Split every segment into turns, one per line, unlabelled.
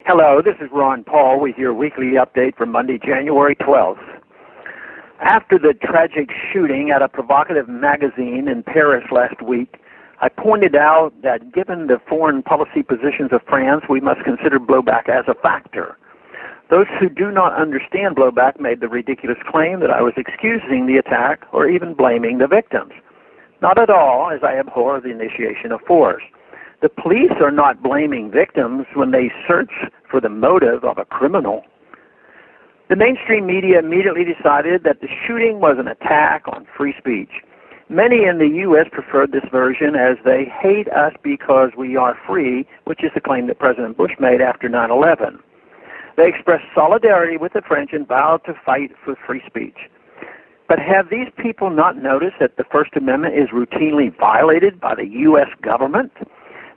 Hello, this is Ron Paul with your weekly update for Monday, January 12th. After the tragic shooting at a provocative magazine in Paris last week, I pointed out that given the foreign policy positions of France, we must consider blowback as a factor. Those who do not understand blowback made the ridiculous claim that I was excusing the attack or even blaming the victims. Not at all, as I abhor the initiation of force. The police are not blaming victims when they search for the motive of a criminal. The mainstream media immediately decided that the shooting was an attack on free speech. Many in the U.S. preferred this version as they hate us because we are free, which is the claim that President Bush made after 9/11. They expressed solidarity with the French and vowed to fight for free speech. But have these people not noticed that the First Amendment is routinely violated by the U.S. government?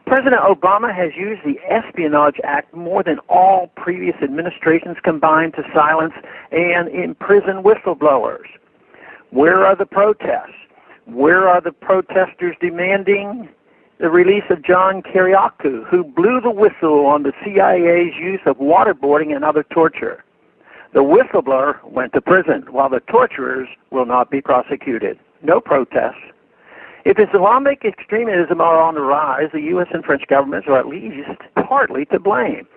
President Obama has used the Espionage Act more than all previous administrations combined to silence and imprison whistleblowers. Where are the protests? Where are the protesters demanding the release of John Kiriakou, who blew the whistle on the CIA's use of waterboarding and other torture? The whistleblower went to prison, while the torturers will not be prosecuted. No protests. If Islamic extremism are on the rise, the U.S. and French governments are at least partly to blame.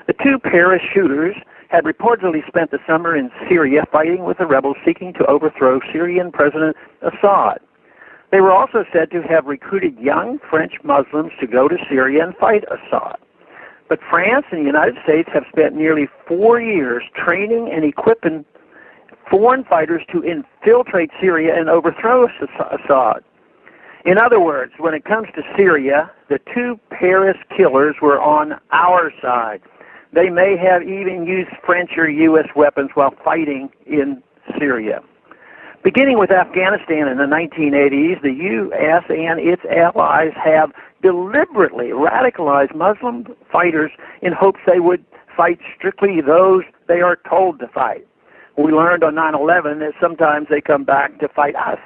The two Paris shooters had reportedly spent the summer in Syria fighting with the rebels seeking to overthrow Syrian President Assad. They were also said to have recruited young French Muslims to go to Syria and fight Assad. But France and the United States have spent nearly 4 years training and equipping foreign fighters to infiltrate Syria and overthrow Assad. In other words, when it comes to Syria, the two Paris killers were on our side. They may have even used French or U.S. weapons while fighting in Syria. Beginning with Afghanistan in the 1980s, the U.S. and its allies have deliberately radicalized Muslim fighters in hopes they would fight strictly those they are told to fight. We learned on 9/11 that sometimes they come back to fight us.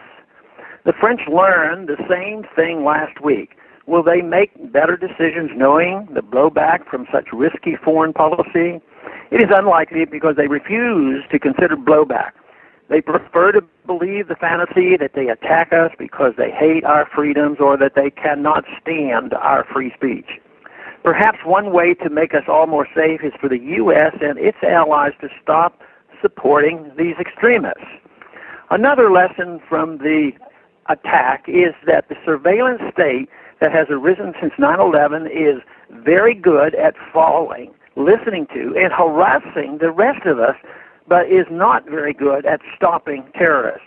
The French learned the same thing last week. Will they make better decisions knowing the blowback from such risky foreign policy? It is unlikely because they refuse to consider blowback. They prefer to believe the fantasy that they attack us because they hate our freedoms or that they cannot stand our free speech. Perhaps one way to make us all more safe is for the U.S. and its allies to stop supporting these extremists. Another lesson from the attack is that the surveillance state that has arisen since 9/11 is very good at following, listening to, and harassing the rest of us, but is not very good at stopping terrorists.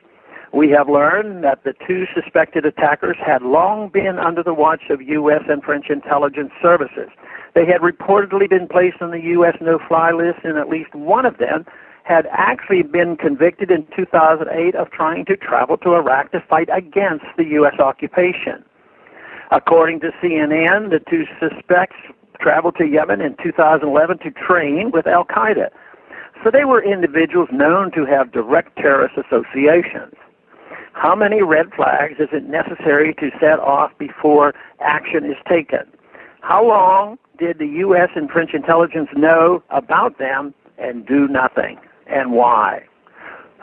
We have learned that the two suspected attackers had long been under the watch of U.S. and French intelligence services. They had reportedly been placed on the U.S. no-fly list, and at least one of them had actually been convicted in 2008 of trying to travel to Iraq to fight against the U.S. occupation. According to CNN, the two suspects traveled to Yemen in 2011 to train with al-Qaeda. So they were individuals known to have direct terrorist associations. How many red flags is it necessary to set off before action is taken? How long did the U.S. and French intelligence know about them and do nothing? And why?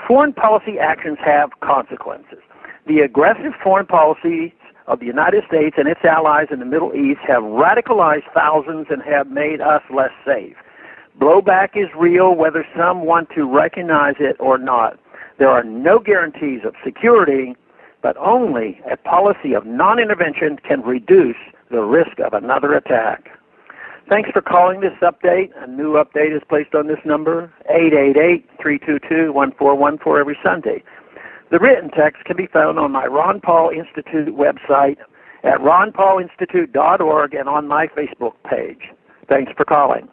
Foreign policy actions have consequences. The aggressive foreign policies of the United States and its allies in the Middle East have radicalized thousands and have made us less safe. Blowback is real whether some want to recognize it or not. There are no guarantees of security, but only a policy of non-intervention can reduce the risk of another attack. Thanks for calling this update. A new update is placed on this number, 888-322-1414 every Sunday. The written text can be found on my Ron Paul Institute website at ronpaulinstitute.org and on my Facebook page. Thanks for calling.